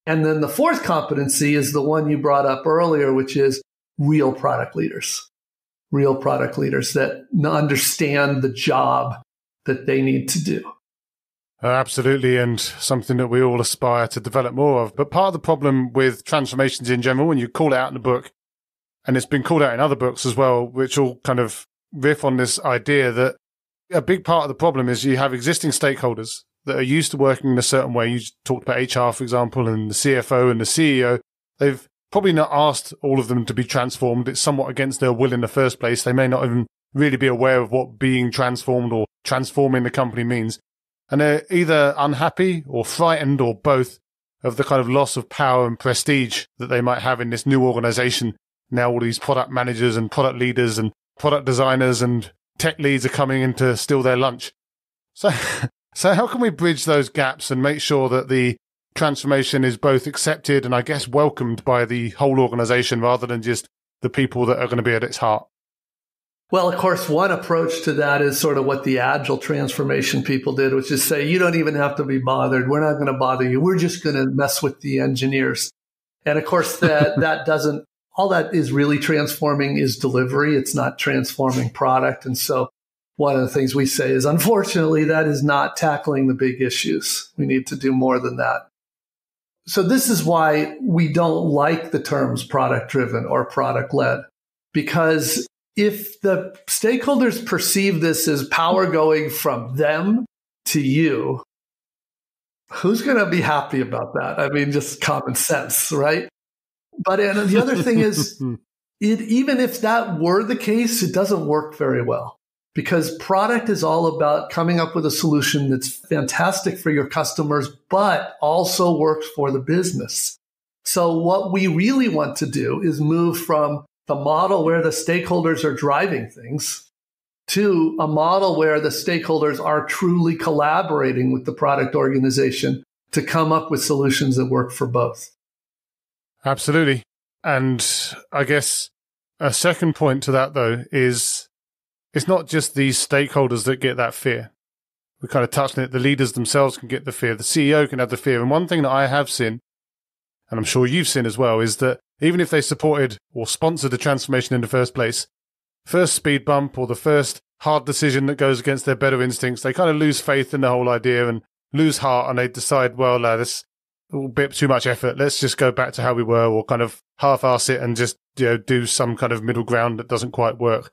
And then the fourth competency is the one you brought up earlier, which is real product leaders. Real product leaders that understand the job that they need to do. Absolutely, and something that we all aspire to develop more of. But part of the problem with transformations in general, when you call it out in the book, and it's been called out in other books as well, which all kind of riff on this idea that a big part of the problem is you have existing stakeholders that are used to working in a certain way. You talked about HR, for example, and the CFO and the CEO. They've probably not asked all of them to be transformed. It's somewhat against their will in the first place. They may not even really be aware of what being transformed or transforming the company means. And they're either unhappy or frightened or both of the kind of loss of power and prestige that they might have in this new organization. Now all these product managers and product leaders and product designers and tech leads are coming in to steal their lunch. So how can we bridge those gaps and make sure that the transformation is both accepted and I guess welcomed by the whole organization rather than just the people that are going to be at its heart? Well, of course, one approach to that is sort of what the Agile transformation people did, which is say, you don't even have to be bothered. We're not going to bother you. We're just going to mess with the engineers. And of course, that doesn't, all that is really transforming is delivery. It's not transforming product. And so one of the things we say is, unfortunately, that is not tackling the big issues. We need to do more than that. So this is why we don't like the terms product-driven or product-led, because if the stakeholders perceive this as power going from them to you, who's going to be happy about that? I mean, just common sense, right? But and the other thing is, even if that were the case, it doesn't work very well, because product is all about coming up with a solution that's fantastic for your customers, but also works for the business. So what we really want to do is move from the model where the stakeholders are driving things to a model where the stakeholders are truly collaborating with the product organization to come up with solutions that work for both. Absolutely. And I guess a second point to that, though, is it's not just these stakeholders that get that fear. We kind of touched on it. The leaders themselves can get the fear. The CEO can have the fear. And one thing that I have seen, and I'm sure you've seen as well, is that even if they supported or sponsored the transformation in the first place, first speed bump or the first hard decision that goes against their better instincts, they kind of lose faith in the whole idea and lose heart, and they decide, well, this a bit too much effort. Let's just go back to how we were, or kind of half-arse it and just do some kind of middle ground that doesn't quite work.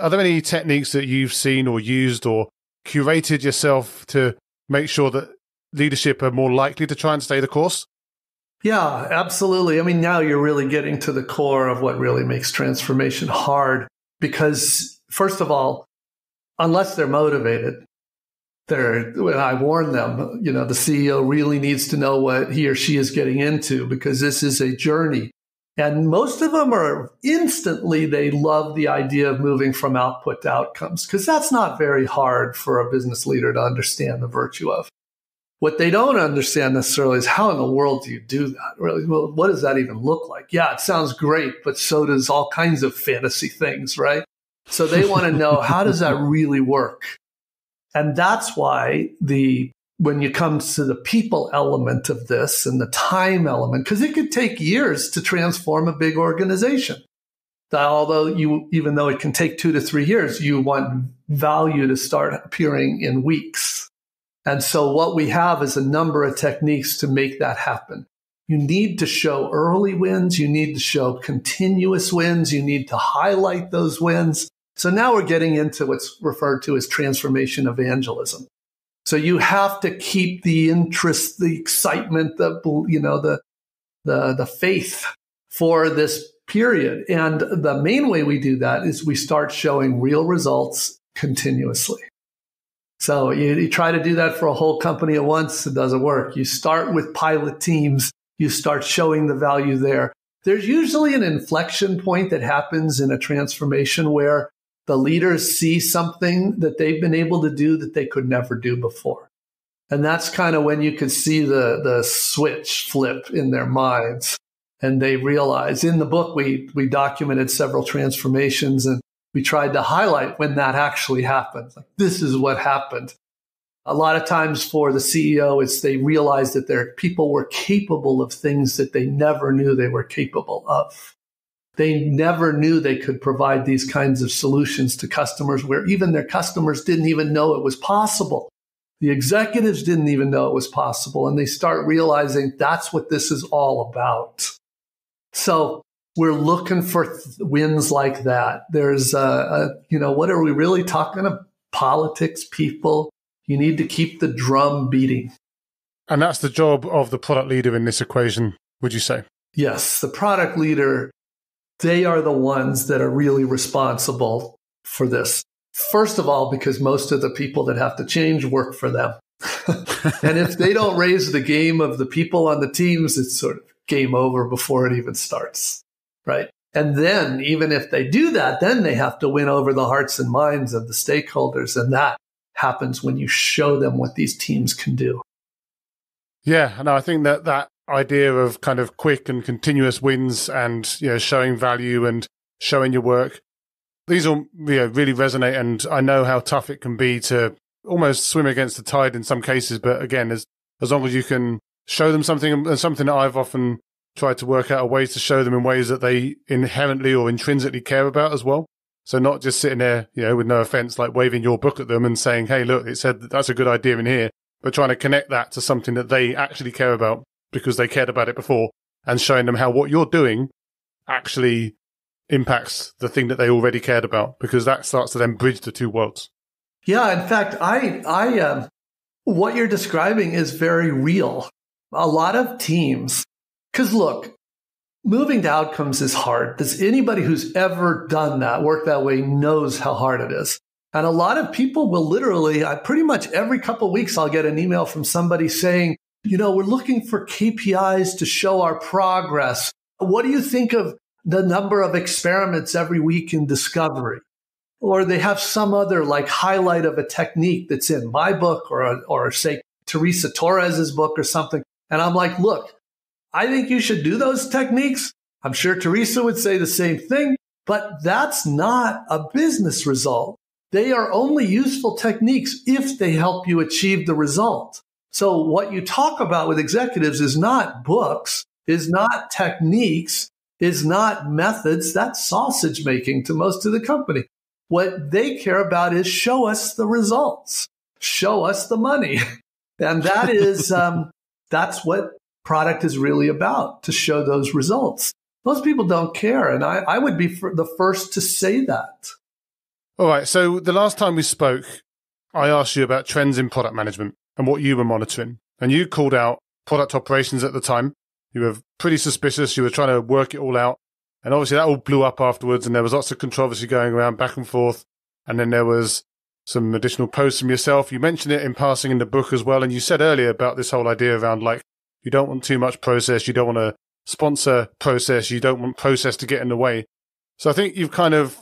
Are there any techniques that you've seen or used or curated yourself to make sure that leadership are more likely to try and stay the course? Yeah, absolutely. I mean, now you're really getting to the core of what really makes transformation hard, because first of all, unless they're motivated, I warn them, the CEO really needs to know what he or she is getting into, because this is a journey. And most of them they love the idea of moving from output to outcomes, because that's not very hard for a business leader to understand the virtue of. What they don't understand necessarily is how in the world do you do that? Really, well, what does that even look like? Yeah, it sounds great, but so does all kinds of fantasy things, right? So they want to know, how does that really work? And that's why when you come to the people element of this and the time element, because it could take years to transform a big organization. Even though it can take 2 to 3 years, you want value to start appearing in weeks. And so what we have is a number of techniques to make that happen. You need to show early wins. You need to show continuous wins. You need to highlight those wins. So now we're getting into what's referred to as transformation evangelism. So you have to keep the interest, the excitement, the faith for this period. And the main way we do that is we start showing real results continuously. So you try to do that for a whole company at once, it doesn't work. You start with pilot teams. You start showing the value there. There's usually an inflection point that happens in a transformation where the leaders see something that they've been able to do that they could never do before. And that's kind of when you can see the switch flip in their minds. And they realize, in the book, we documented several transformations, and we tried to highlight when that actually happened. Like, this is what happened. A lot of times for the CEO, it's they realized that their people were capable of things that they never knew they were capable of. They never knew they could provide these kinds of solutions to customers where even their customers didn't even know it was possible. The executives didn't even know it was possible. And they start realizing that's what this is all about. So we're looking for wins like that. There's, what are we really talking about? Politics, people. You need to keep the drum beating. And that's the job of the product leader in this equation, would you say? Yes, the product leader, they are the ones that are really responsible for this. First of all, because most of the people that have to change work for them. And if they don't raise the game of the people on the teams, it's sort of game over before it even starts, right? And then even if they do that, then they have to win over the hearts and minds of the stakeholders. And that happens when you show them what these teams can do. Yeah, and I think that idea of kind of quick and continuous wins and showing value and showing your work, these all really resonate. And I know how tough it can be to almost swim against the tide in some cases. But again, as long as you can show them something, and something that I've often tried to work out a way to show them in ways that they inherently or intrinsically care about as well. So not just sitting there, with no offense, like waving your book at them and saying, hey, look, it said that's a good idea in here, but trying to connect that to something that they actually care about because they cared about it before, and showing them how what you're doing actually impacts the thing that they already cared about, because that starts to then bridge the two worlds. Yeah, in fact, I what you're describing is very real. A lot of teams, because look, moving to outcomes is hard. Does anybody who's ever done that, work that way, knows how hard it is. And a lot of people will literally, pretty much every couple of weeks, I'll get an email from somebody saying, we're looking for KPIs to show our progress. What do you think of the number of experiments every week in discovery? Or they have some other highlight of a technique that's in my book or say Teresa Torres's book or something. And I'm like, look, I think you should do those techniques. I'm sure Teresa would say the same thing, but that's not a business result. They are only useful techniques if they help you achieve the result. So what you talk about with executives is not books, is not techniques, is not methods. That's sausage making to most of the company. What they care about is show us the results, show us the money. And that is, that's what product is really about, to show those results. Most people don't care. And I would be the first to say that. All right. So the last time we spoke, I asked you about trends in product management and what you were monitoring. And you called out product operations at the time. You were pretty suspicious. You were trying to work it all out. And obviously that all blew up afterwards. And there was lots of controversy going around back and forth. And then there was some additional posts from yourself. You mentioned it in passing in the book as well. And you said earlier about this whole idea around you don't want too much process. You don't want to sponsor process. You don't want process to get in the way. So I think you've kind of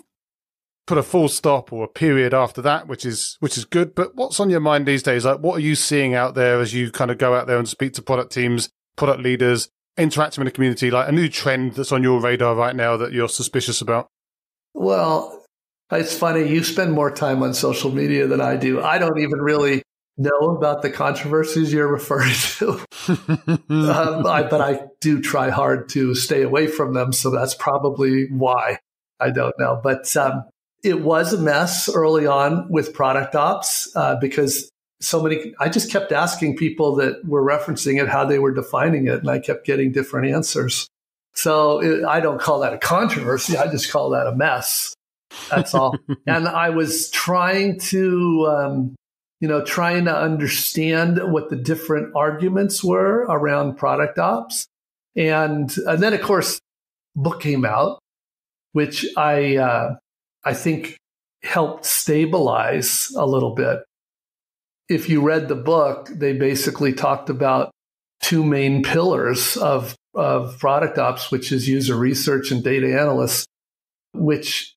put a full stop or a period after that, which is good. But what's on your mind these days? Like, what are you seeing out there as you kind of go out there and speak to product teams, product leaders, interacting with the community, like a new trend that's on your radar right now that you're suspicious about? Well, it's funny. You spend more time on social media than I do. I don't even really know about the controversies you're referring to. But I do try hard to stay away from them. So that's probably why. I don't know. But it was a mess early on with product ops because I just kept asking people that were referencing it, how they were defining it. And I kept getting different answers. So I don't call that a controversy. I just call that a mess. That's all. And I was trying to understand what the different arguments were around product ops. And then, of course, book came out, which I think helped stabilize a little bit. If you read the book, they basically talked about two main pillars of product ops, which is user research and data analysts, which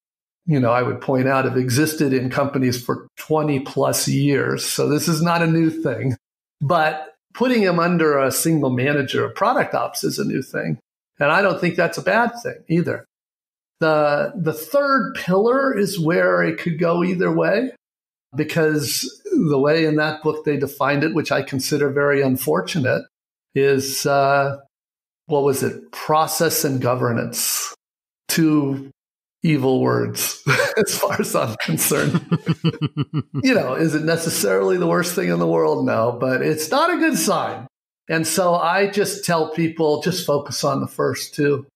I would point out have existed in companies for 20 plus years. So this is not a new thing, but putting them under a single manager of product ops is a new thing. And I don't think that's a bad thing either. The third pillar is where it could go either way, because the way in that book they defined it, which I consider very unfortunate, is, process and governance. Two evil words, as far as I'm concerned. Is it necessarily the worst thing in the world? No, but it's not a good sign. And so I just tell people, just focus on the first two.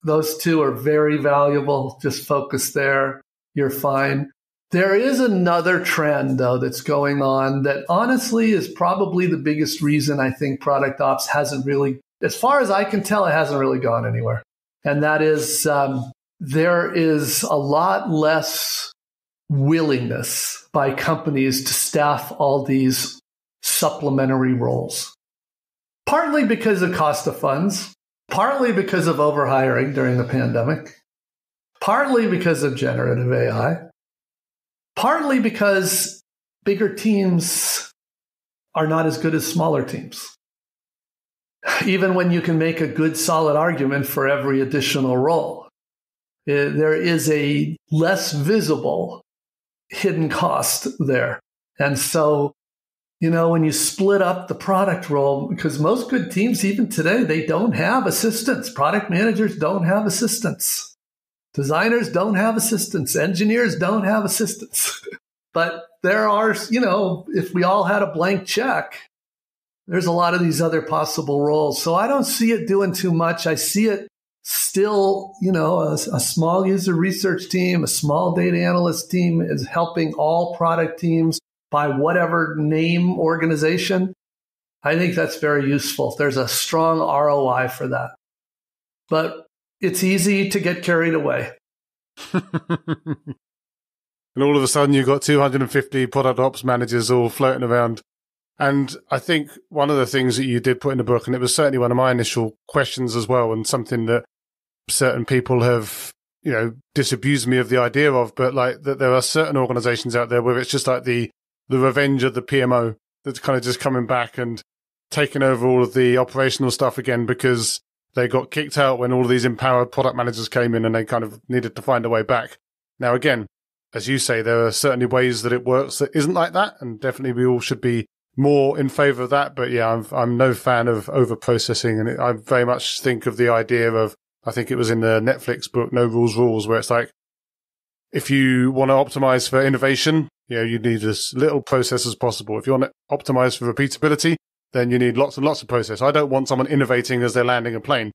Those two are very valuable. Just focus there. You're fine. There is another trend, though, that's going on that honestly is probably the biggest reason I think product ops hasn't really, as far as I can tell, it hasn't really gone anywhere. And that is, there is a lot less willingness by companies to staff all these supplementary roles. Partly because of cost of funds, partly because of overhiring during the pandemic, partly because of generative AI, partly because bigger teams are not as good as smaller teams. Even when you can make a good, solid argument for every additional role, there is a less visible hidden cost there. And so, when you split up the product role, because most good teams, even today, they don't have assistants. Product managers don't have assistants. Designers don't have assistants. Engineers don't have assistants. But there are, if we all had a blank check, there's a lot of these other possible roles. So I don't see it doing too much. I see it still, a small user research team, a small data analyst team is helping all product teams by whatever name organization. I think that's very useful. There's a strong ROI for that. But it's easy to get carried away. And all of a sudden you've got 250 product ops managers all floating around. And I think one of the things that you did put in the book, and it was certainly one of my initial questions as well, and something that certain people have, disabused me of the idea of, but like that there are certain organizations out there where it's just like the revenge of the PMO that's kind of just coming back and taking over all of the operational stuff again because they got kicked out when all of these empowered product managers came in and they kind of needed to find a way back. Now, again, as you say, there are certainly ways that it works that isn't like that, and definitely we all should be more in favor of that. But yeah, I'm no fan of over-processing, and I very much think of the idea of, I think it was in the Netflix book, No Rules Rules, where it's like, if you want to optimize for innovation, you need as little process as possible. If you want to optimize for repeatability, then you need lots and lots of process. I don't want someone innovating as they're landing a plane.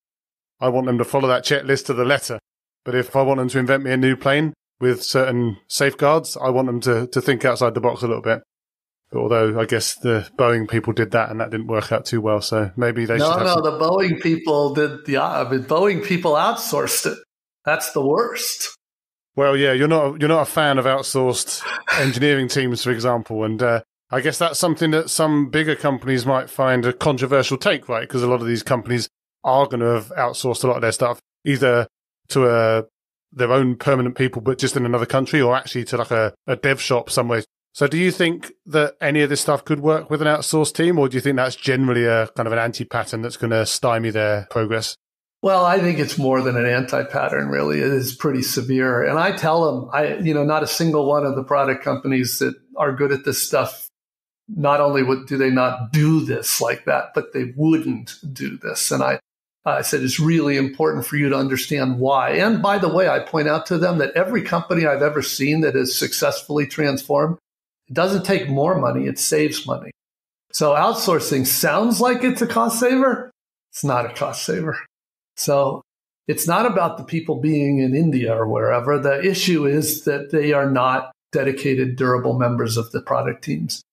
I want them to follow that checklist to the letter. But if I want them to invent me a new plane with certain safeguards, I want them to think outside the box a little bit. But although I guess the Boeing people did that and that didn't work out too well, so maybe they should have the Boeing people did Boeing people outsourced it. That's the worst. Well, yeah, you're not a fan of outsourced engineering teams, for example, and I guess that's something that some bigger companies might find a controversial take, right? Because a lot of these companies are going to have outsourced a lot of their stuff, either to their own permanent people, but just in another country, or actually to like a dev shop somewhere. So do you think that any of this stuff could work with an outsourced team, or do you think that's generally a kind of an anti-pattern that's going to stymie their progress? Well, I think it's more than an anti-pattern, really. It is pretty severe. And I tell them, not a single one of the product companies that are good at this stuff, not only do they not do this like that, but they wouldn't do this. And I said, it's really important for you to understand why. And by the way, I point out to them that every company I've ever seen that has successfully transformed, it doesn't take more money, it saves money. So outsourcing sounds like it's a cost saver. It's not a cost saver. So it's not about the people being in India or wherever. The issue is that they are not dedicated, durable members of the product teams.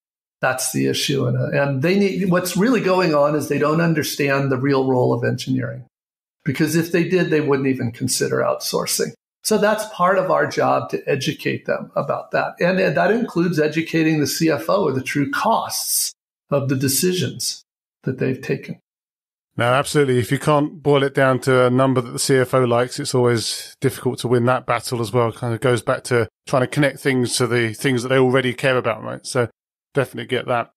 That's the issue. And they need, what's really going on is they don't understand the real role of engineering. Because if they did, they wouldn't even consider outsourcing. So that's part of our job, to educate them about that. And that includes educating the CFO of the true costs of the decisions that they've taken. No, absolutely. If you can't boil it down to a number that the CFO likes, it's always difficult to win that battle as well. It kind of goes back to trying to connect things to the things that they already care about, right? So definitely get that.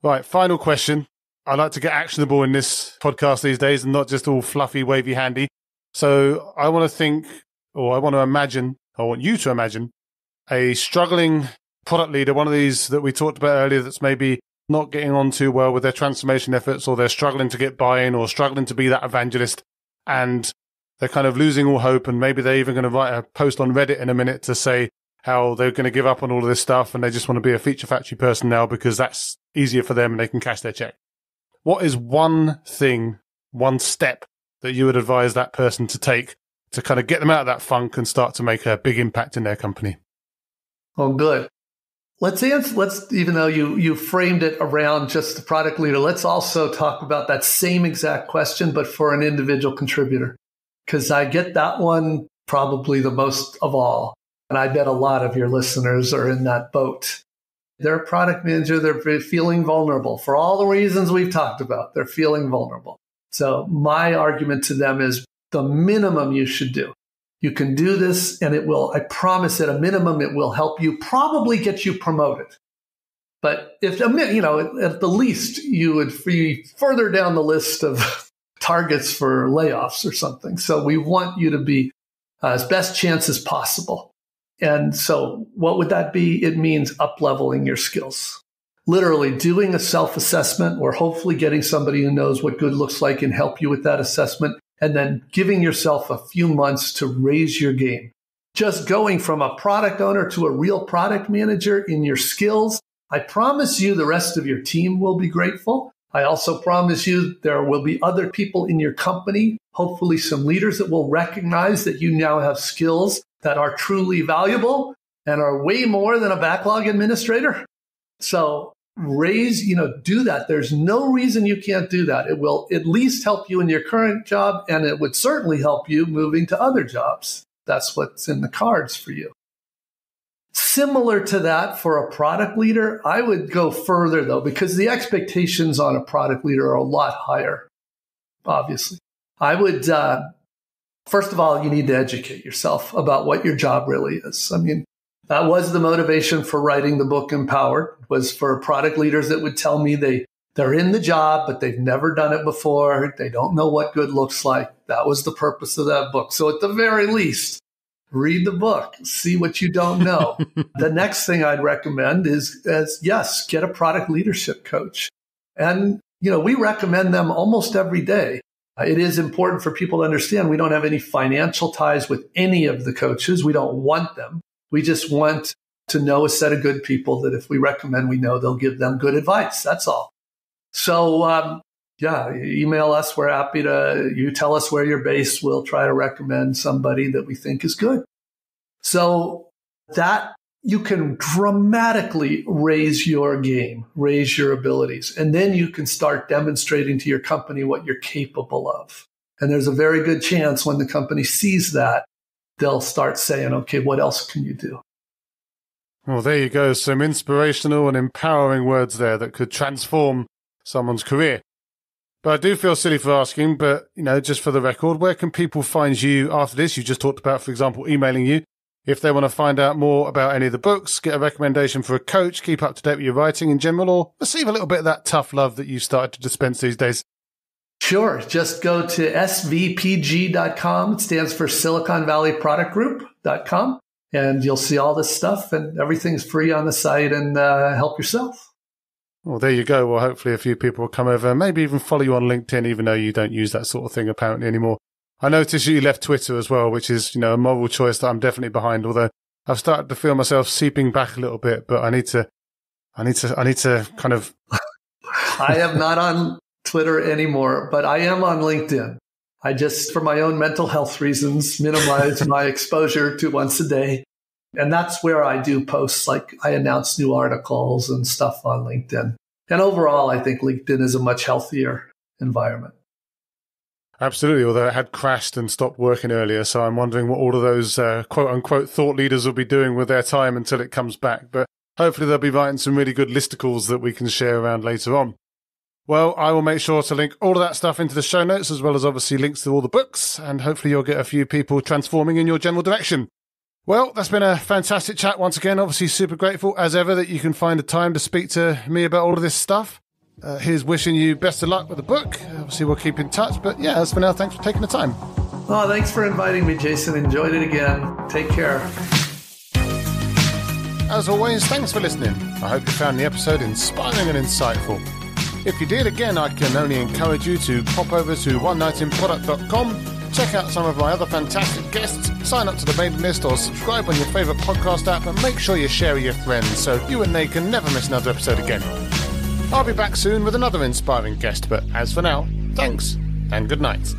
Right, final question. I like to get actionable in this podcast these days and not just all fluffy, wavy, handy. So I want to imagine a struggling product leader, one of these that we talked about earlier that's maybe not getting on too well with their transformation efforts, or they're struggling to get buy-in, or struggling to be that evangelist, and they're kind of losing all hope, and maybe they're even going to write a post on Reddit in a minute to say how they're going to give up on all of this stuff and they just want to be a feature factory person now because that's easier for them and they can cash their check. What is one thing, one step that you would advise that person to take to kind of get them out of that funk and start to make a big impact in their company? Oh, good. Let's even though you framed it around just the product leader, let's also talk about that same exact question, but for an individual contributor, because I get that one probably the most of all. And I bet a lot of your listeners are in that boat. They're a product manager. They're feeling vulnerable for all the reasons we've talked about. They're feeling vulnerable. So my argument to them is the minimum you should do. You can do this, and it will, I promise, at a minimum, it will help you probably get you promoted. But if, at the least, you would be further down the list of targets for layoffs or something. So we want you to be as best chance as possible. And so what would that be? It means up-leveling your skills. Literally doing a self-assessment, or hopefully getting somebody who knows what good looks like and help you with that assessment, and then giving yourself a few months to raise your game. Just going from a product owner to a real product manager in your skills, I promise you the rest of your team will be grateful. I also promise you there will be other people in your company, hopefully some leaders, that will recognize that you now have skills that are truly valuable and are way more than a backlog administrator. So do that. There's no reason you can't do that. It will at least help you in your current job, and it would certainly help you moving to other jobs. That's what's in the cards for you. Similar to that for a product leader, I would go further, though, because the expectations on a product leader are a lot higher, obviously. I would, first of all, you need to educate yourself about what your job really is. I mean, that was the motivation for writing the book Empowered, was for product leaders that would tell me they're in the job, but they've never done it before. They don't know what good looks like. That was the purpose of that book. So at the very least, read the book, see what you don't know. The next thing I'd recommend is get a product leadership coach. And, we recommend them almost every day. It is important for people to understand we don't have any financial ties with any of the coaches. We don't want them. We just want to know a set of good people that if we recommend, we know they'll give them good advice. That's all. So, email us. We're happy to, you tell us where you're based. We'll try to recommend somebody that we think is good. So that you can dramatically raise your game, raise your abilities, and then you can start demonstrating to your company what you're capable of. And there's a very good chance when the company sees that, they'll start saying, okay, what else can you do? Well, there you go. Some inspirational and empowering words there that could transform someone's career. But I do feel silly for asking, but, just for the record, where can people find you after this? You just talked about, for example, emailing you. If they want to find out more about any of the books, get a recommendation for a coach, keep up to date with your writing in general, or receive a little bit of that tough love that you started to dispense these days. Sure. Just go to svpg.com. It stands for Silicon Valley Product Group.com. And you'll see all this stuff, and everything's free on the site, and help yourself. Well, there you go. Well, hopefully a few people will come over and maybe even follow you on LinkedIn, even though you don't use that sort of thing apparently anymore. I noticed you left Twitter as well, which is, a moral choice that I'm definitely behind, although I've started to feel myself seeping back a little bit, but I need to kind of... I am not on Twitter anymore, but I am on LinkedIn. I just, for my own mental health reasons, minimize my exposure to once a day. And that's where I do posts, like I announce new articles and stuff on LinkedIn. And overall, I think LinkedIn is a much healthier environment. Absolutely, although it had crashed and stopped working earlier. So I'm wondering what all of those quote-unquote thought leaders will be doing with their time until it comes back. But hopefully they'll be writing some really good listicles that we can share around later on. Well, I will make sure to link all of that stuff into the show notes, as well as obviously links to all the books, and hopefully you'll get a few people transforming in your general direction. Well, that's been a fantastic chat once again. Obviously super grateful, as ever, that you can find the time to speak to me about all of this stuff. Here's wishing you best of luck with the book. Obviously, we'll keep in touch. But yeah, as for now, thanks for taking the time. Oh, thanks for inviting me, Jason. Enjoyed it again. Take care. As always, thanks for listening. I hope you found the episode inspiring and insightful. If you did, again, I can only encourage you to pop over to onenightinproduct.com, check out some of my other fantastic guests, sign up to the mailing list or subscribe on your favourite podcast app, and make sure you share with your friends so you and they can never miss another episode again. I'll be back soon with another inspiring guest, but as for now, thanks and good night.